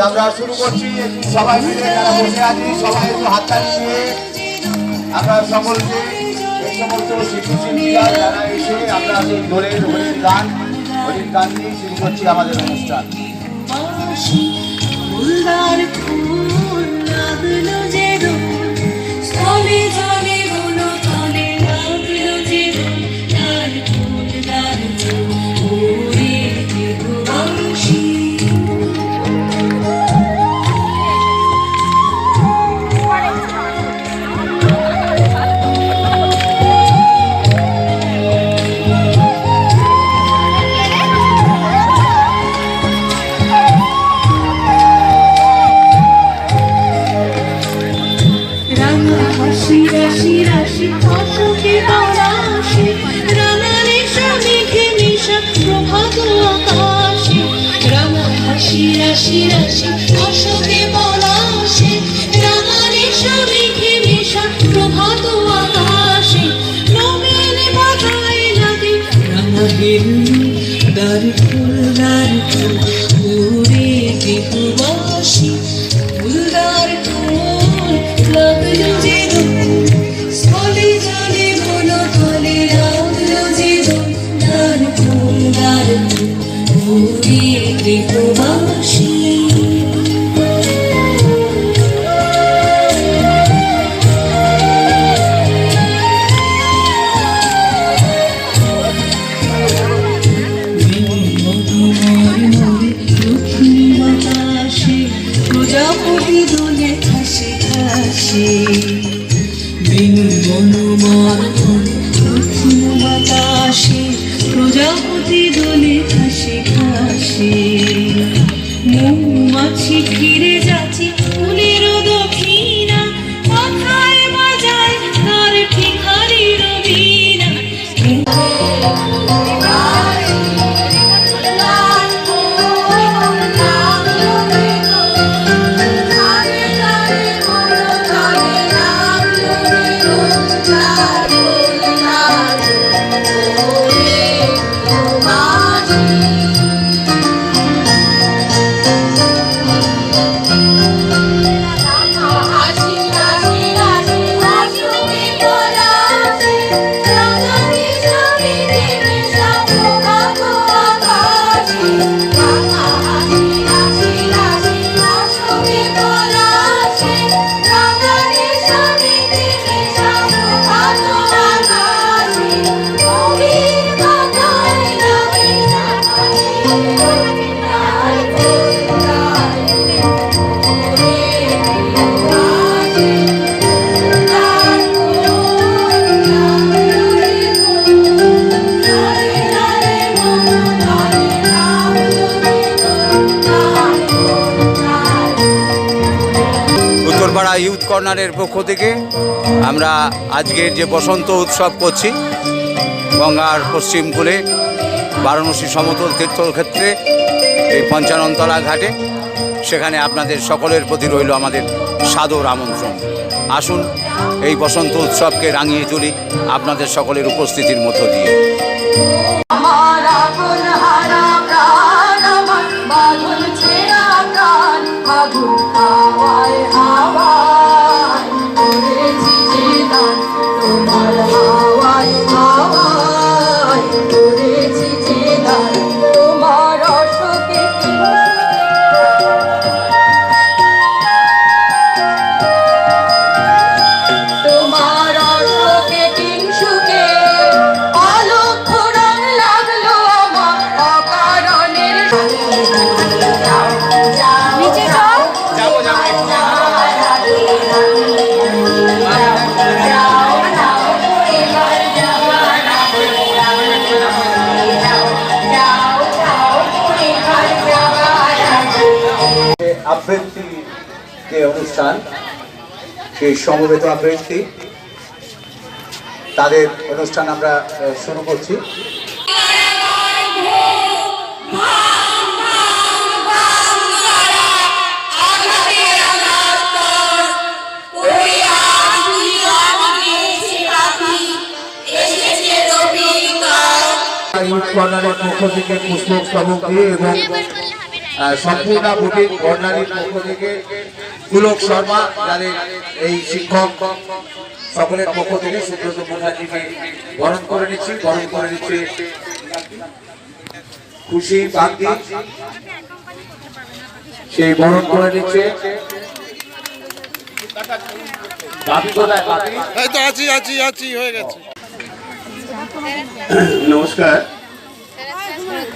আমরা শুরু করছি সবাই মিলে যারা বসে আছি সবাই একটু হাততালি দিয়ে আমরা সকলকে এই সমস্ত শিশু শিল্পীরা যারা এসে আমরা সেই দোলের হরির গান দিয়ে শুরু করছি আমাদের অনুষ্ঠান। প্রজাপতি দোলে খাসে খাসে মৌমাছি ফিরে যাচ্ছে ফুলের দক্ষিণা মাথায় বাজায় তার ভিখারির বীণা। ইউথ কর্নারের পক্ষ থেকে আমরা আজকের যে বসন্ত উৎসব করছি গঙ্গার পশ্চিম কূলে বারাণসী সমতল তীর্থক্ষেত্রে এই পঞ্চাননতলা ঘাটে, সেখানে আপনাদের সকলের প্রতি রইল আমাদের সাদর আমন্ত্রণ। আসুন এই বসন্ত উৎসবকে রাঙিয়ে তুলি আপনাদের সকলের উপস্থিতির মধ্য দিয়ে। আবৃত্তি যে অনুষ্ঠান, সেই সমবেত আবৃত্তি তাদের অনুষ্ঠান আমরা শুরু করছি। ইউথ কর্নারের পক্ষ থেকে পুষ্পস্তবক দিয়ে এবং সম্পূর্ণ বুটিক বর্ণালীর পক্ষ থেকে পুলক শর্মা, যাদের এই শিক্ষক সকলের পক্ষ থেকে সুব্রত মুখার্জিকে বরণ করে নিচ্ছে খুশি বান্তি, সেই বরণ করে নিচ্ছে। বাপি কোথায়? বাপি আছি হয়ে গেছে। নমস্কার।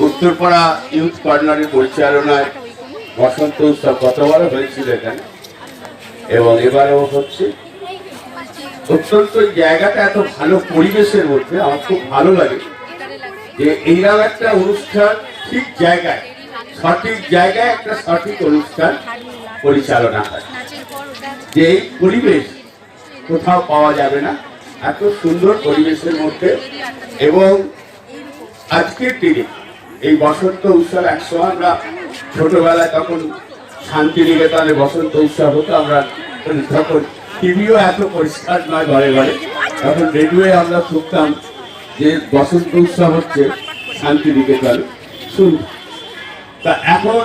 উত্তরপাড়া ইউথ কর্নারের পরিচালনায় বসন্ত উৎসব গতবারও হয়েছিল এখানে এবং এবারেও হচ্ছে। অত্যন্ত জায়গাটা এত ভালো পরিবেশের মধ্যে আমার খুব ভালো লাগে যে এইরকম একটা অনুষ্ঠান ঠিক জায়গায়, সঠিক জায়গায় একটা সঠিক অনুষ্ঠান পরিচালনা হয়। যে এই পরিবেশ কোথাও পাওয়া যাবে না, এত সুন্দর পরিবেশের মধ্যে। এবং আজকের দিনে এই বসন্ত উৎসব, একসময় আমরা ছোটবেলায় তখন শান্তিনিকেতনে বসন্ত উৎসব হতো, আমরা তখন টিভিও এত পরিষ্কার নয় ঘরে ঘরে, তখন রেডিওয়ে আমরা শুনতাম যে বসন্ত উৎসব হচ্ছে শান্তিনিকেতনে শুন। তা এখন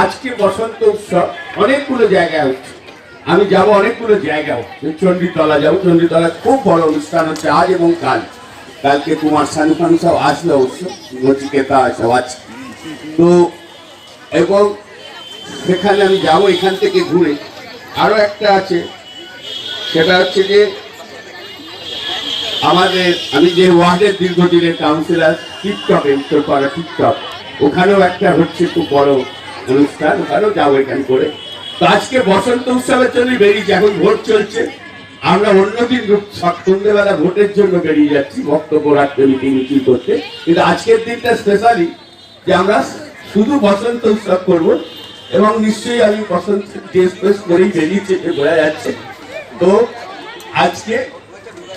আজকে বসন্ত উৎসব অনেকগুলো জায়গায় হচ্ছে, আমি যাব অনেকগুলো জায়গায়, চণ্ডীতলা যাবো, চণ্ডীতলা খুব বড় অনুষ্ঠান হচ্ছে আজ এবং কাল। কালকে কুমার শানু ফানু সব আসবে, অবশ্য নচিকেতা সব আছে তো, এবং সেখানে আমি যাবো। এখান থেকে ঘুরে আরো একটা আছে, সেটা হচ্ছে যে আমাদের, আমি যে ওয়ার্ডের দীর্ঘদিনের কাউন্সিলর টিকটকে, উত্তরপাড়া টিকটক, ওখানেও একটা হচ্ছে খুব বড় অনুষ্ঠান, ওখানেও যাবো এখানে করে। তো আজকে বসন্ত উৎসবের জন্য বেরিয়েছি, এখন ভোট চলছে। আমরা অন্যদিন সন্ধ্যেবেলা ভোটের জন্য বেরিয়ে যাচ্ছি, বক্তব্য রাখতে, মিটিং করতে, কিন্তু আজকের দিনটা স্পেশালি যে আমরা শুধু বসন্ত উৎসব করব। এবং নিশ্চয়ই আমি বসন্ত ড্রেস করেই বেরিয়েছি, বোঝা যাচ্ছে। তো আজকে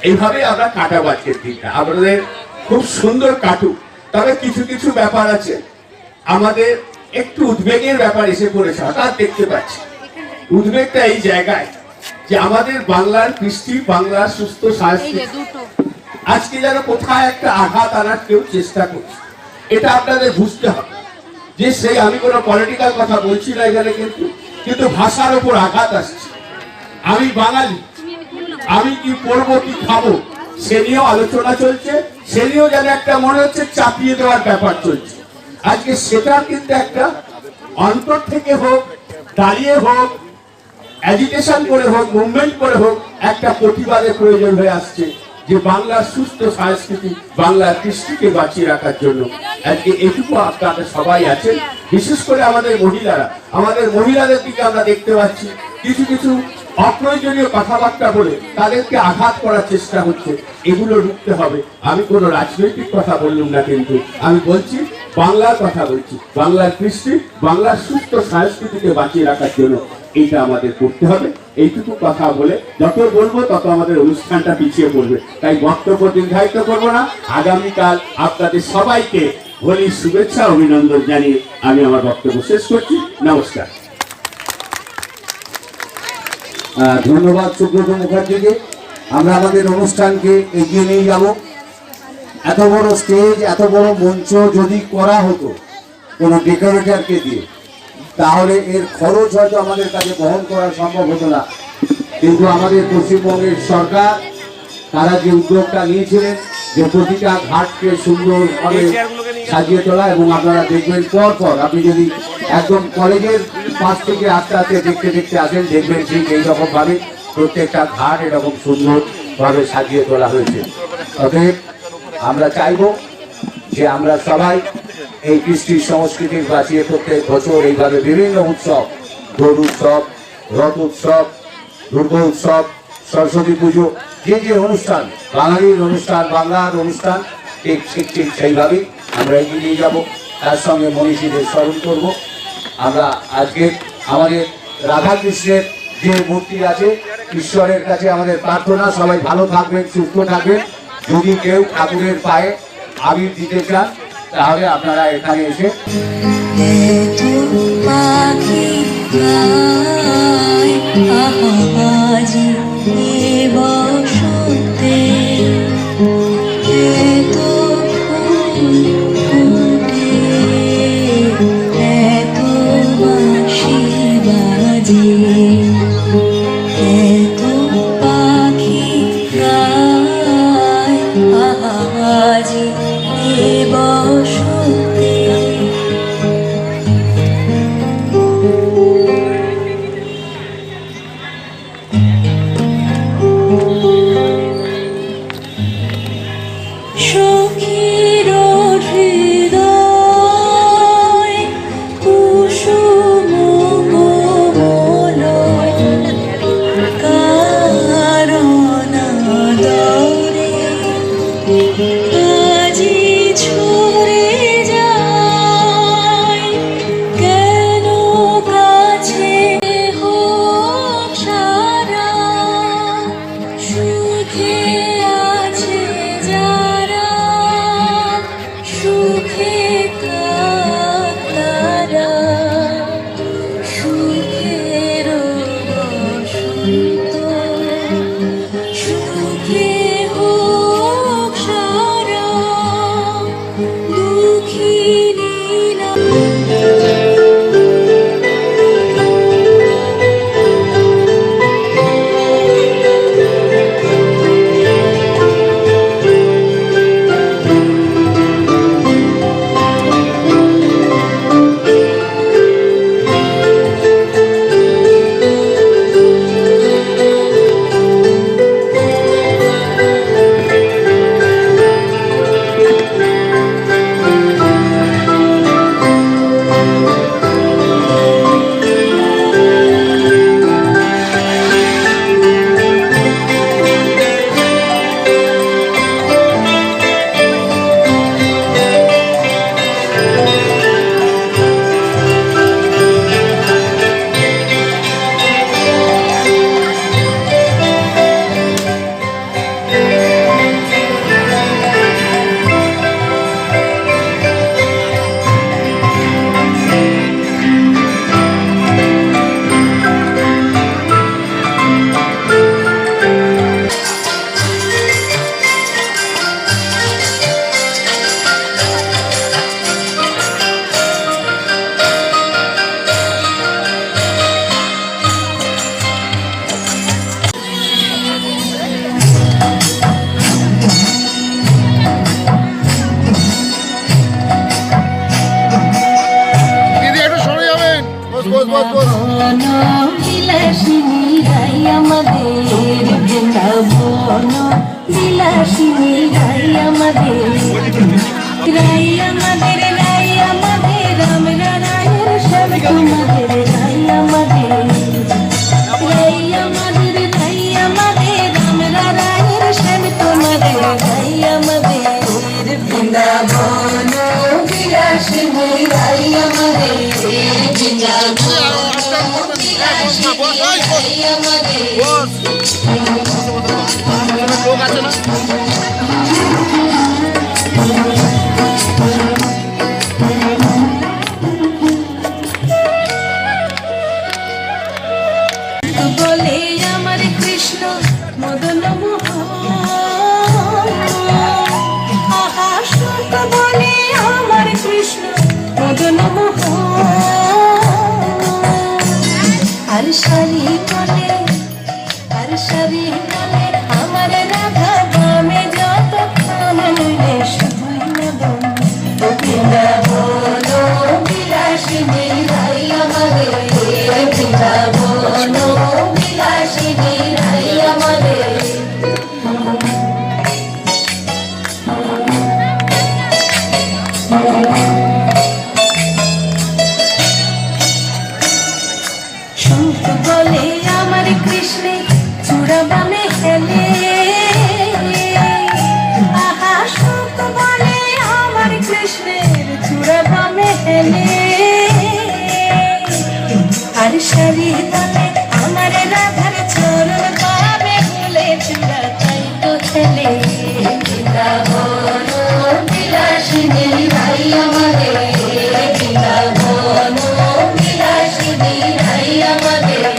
এইভাবে আমরা কাটাবো আজকের দিনটা, আমাদের খুব সুন্দর কাটুক। তবে কিছু কিছু ব্যাপার আছে, আমাদের একটু উদ্বেগের ব্যাপার এসে পড়েছে, হঠাৎ দেখতে পাচ্ছি। উদ্বেগটা এই জায়গায় যে আমাদের বাংলার কৃষ্টি, বাংলার সুস্থ সংস্কৃতি আজকে যেন কোথায় একটা আঘাত আনার কেউ চেষ্টা করছে। এটা আপনাদের বুঝতে হবে যে সেই, আমি কোনো পলিটিক্যাল কথা বলছি না এখানে, কিন্তু ভাষার উপর আঘাত আসছে। আমি বাঙালি, আমি কি করবো, কি খাবো, সে নিয়েও আলোচনা চলছে, সে নিয়েও যেন একটা মনে হচ্ছে চাপিয়ে দেওয়ার ব্যাপার চলছে। আজকে সেটা কিন্তু একটা অন্তর থেকে হোক, দাঁড়িয়ে হোক, অ্যাজিটেশন করে হোক, মুভমেন্ট করে হোক, একটা প্রতিবাদের প্রয়োজন হয়ে আসছে যে বাংলার সুস্থ সংস্কৃতি, বাংলার কৃষ্টিকে বাঁচিয়ে রাখার জন্য। আজকে এটুকু আপনারা সবাই আছেন, বিশেষ করে আমাদের মহিলাদের দিকে আমরা দেখতে পাচ্ছি কিছু কিছু অপ্রয়োজনীয় কথাবার্তা বলে তাদেরকে আঘাত করার চেষ্টা হচ্ছে। এগুলো রুখতে হবে। আমি কোনো রাজনৈতিক কথা বললাম না, কিন্তু আমি বলছি বাংলার কথা বলছি, বাংলার কৃষ্টি, বাংলার সুস্থ সংস্কৃতিকে বাঁচিয়ে রাখার জন্য এইটা আমাদের করতে হবে। এইটুকু কথা বলে যত বলবো তত আমাদের অনুষ্ঠানটা পিছিয়ে পড়বে, তাই বক্তব্য দীর্ঘায়িত করবো না। আগামীকাল আপনাদের সবাইকে হোলির শুভেচ্ছা, অভিনন্দন জানিয়ে আমি আমার বক্তব্য শেষ করছি। নমস্কার। ধন্যবাদ সুব্রত মুখার্জিকে। আমরা আমাদের অনুষ্ঠানকে এগিয়ে নিয়ে যাব। এত বড় স্টেজ, এত বড় মঞ্চ যদি করা হতো কোনো ডেকোরেটরকে দিয়ে, তাহলে এর খরচ হয়তো আমাদের কাছে বহন করা সম্ভব হতো না। কিন্তু আমাদের পশ্চিমবঙ্গের সরকার, তারা যে উদ্যোগটা নিয়েছিলেন যে প্রতিটা ঘাটকে সুন্দরভাবে সাজিয়ে তোলা, এবং আপনারা দেখবেন পর পর, আপনি যদি একদম কলেজের পাশ থেকে আস্তে আস্তে দেখতে দেখতে আসেন, দেখবেন ঠিক এইরকম ভাবে প্রত্যেকটা ঘাট এরকম সুন্দরভাবে সাজিয়ে তোলা হয়েছে। অতএব আমরা চাইব যে আমরা সবাই এই কৃষ্টি সংস্কৃতির বাঁচিয়ে প্রত্যেক বছর এইভাবে বিভিন্ন উৎসব, দোল উৎসব, রথ উৎসব, দুর্গা উৎসব, সরস্বতী পুজো, যে যে অনুষ্ঠান, বাঙালির অনুষ্ঠান, বাংলার অনুষ্ঠান, ঠিক সেইভাবেই আমরা এগিয়ে নিয়ে যাব। তার সঙ্গে মনীষীদের স্মরণ করব। আমরা আজকে আমাদের রাধাকৃষ্ণের যে মূর্তি আছে, ঈশ্বরের কাছে আমাদের প্রার্থনা সবাই ভালো থাকবেন, সুস্থ থাকবেন। যদি কেউ ঠাকুরের পায়ে আবির দিতে চান, তাহলে আপনারা এখানে এসে বৃন্দাবন বিলাসিনী রাই আমাদের, বৃন্দাবন বিলাসিনী রাই আমাদের, রাই আমাদের, রাই আমাদের, আমরা রায়ের সব তোমাদের, রাই আমাদের, রাই আমাদের, রাই আমাদের, আমরা রায়ের সব তোমাদের, রাই আমাদের, বৃন্দাবন বিলাসিনী রাই আমাদের, বৃন্দাবন বিলাসিনী রাই আমাদের। লোক আছে না বলে আমার কৃষ্ণ মদন আহা সুখ বলে আমার কৃষ্ণ মদন আর সারি বলে, আর সারি বলে আমার রাধা গামে যত কামনে শুধুই মদন, বৃন্দাবন বিলাসিনী রাই আমাদের, বৃন্দাবন বিলাসিনী রাই আমাদের। শঙ্খ বলে আমার কৃষ্ণে চূড়া বামে হেলে, আহা শঙ্খ বলে আমার কৃষ্ণের চূড়া বামে হেলে, আর সারি বলে আমার রাধার চরণ পাবে বলে চূড়া তাই তো হেলে, বৃন্দাবন বিলাসিনী রাই আমাদের, বৃন্দাবন বিলাসিনী রাই আমাদের।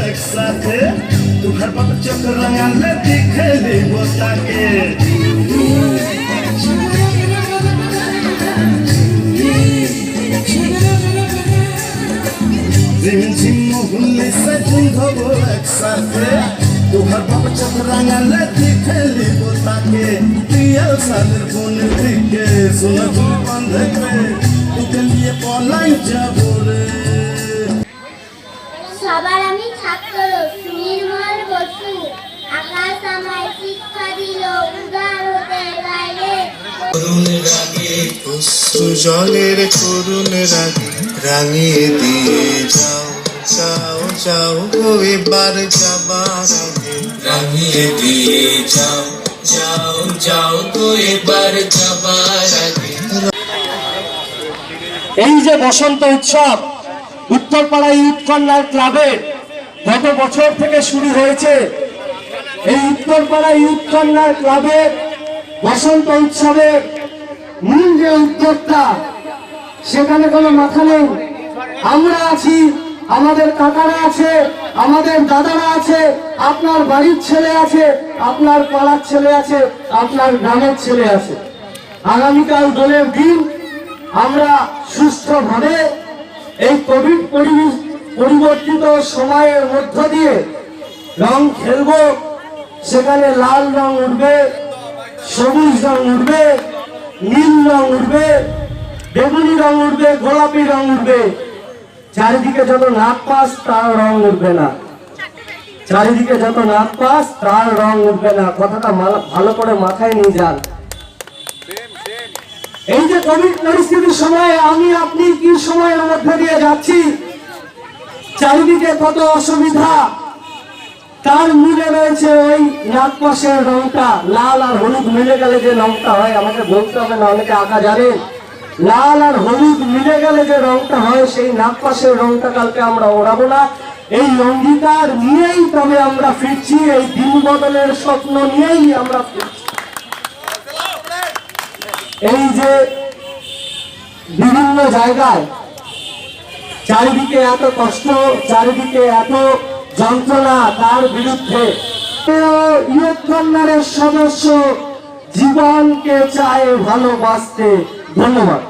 একসাথে তোমার বাবা চোখ রাঙালে দেখে দেব তাকে ভুললে সে বন্ধব একসাথে তোমার বাবা চোখ রাঙালে দেখে দেব তাকে প্রিয়াল সালের বোনের দিকে সোনা চুল বাঁধবে তোকে নিয়ে পলাই যাবো রে। সবার আমি ছাত্র নির্মল বসু আকাশ আমায় শিক্ষা দিল উদার হতে গাইলে করুণ রাগে সুজনের করুণ রাগে রাঙিয়ে দিয়ে যাও যাও যাও গো এবার যাবার আগে রাঙিয়ে দিয়ে যাও যাও যাও গো এবার যাবার আগে। এই যে বসন্ত উৎসব উত্তরপাড়া ইউথ কর্নার ক্লাবের গত বছর থেকে শুরু হয়েছে। এই উত্তরপাড়া ইউথ কর্নার ক্লাবের বসন্ত উৎসবের মূল যে উদ্যোক্তা সেখানে কোনো মাথা নেই। আমরা আছি, আমাদের কাকারা আছে, আমাদের দাদারা আছে, আপনার বাড়ির ছেলে আছে, আপনার পাড়ার ছেলে আছে, আপনার গ্রামের ছেলে আছে। আগামীকাল দোলের দিন আমরা সুস্থভাবে এই কোভিড পরিবর্তিত সময়ের মধ্য দিয়ে রং খেলব। সেখানে লাল রং উঠবে, সবুজ রং উঠবে, নীল রং উঠবে, বেগুনি রং উঠবে, গোলাপি রং উঠবে। চারিদিকে যত নাক পাস তার রং উঠবে না, চারিদিকে যত নাক পাস তার রং উঠবে না। কথাটা ভালো করে মাথায় নিয়ে যান। এই যে কোভিড পরিস্থিতির সময় আমি আপনি কি সময়ের মধ্যে দিয়ে যাচ্ছি, চারিদিকে কত অসুবিধা, তার মিলে রয়েছে ওই নাগপাশের রংটা। লাল আর হলুদ মিলে গেলে যে রংটা হয়, আমাকে বলতে হবে না, অনেকে আঁকা জানে। লাল আর হলুদ মিলে গেলে যে রংটা হয় সেই নাগপাশের রংটা কালকে আমরা ওড়াবো না। এই অঙ্গীকার নিয়েই তবে আমরা ফিরছি, এই দিন বদলের স্বপ্ন নিয়েই আমরা ফিরছি। এই যে বিভিন্ন জায়গায় চারিদিকে এত কষ্ট, চারিদিকে এত যন্ত্রণা, তার বিরুদ্ধে ইউথ কর্নারের সদস্য জীবনকে চায় ভালোবাসতে। ধন্যবাদ।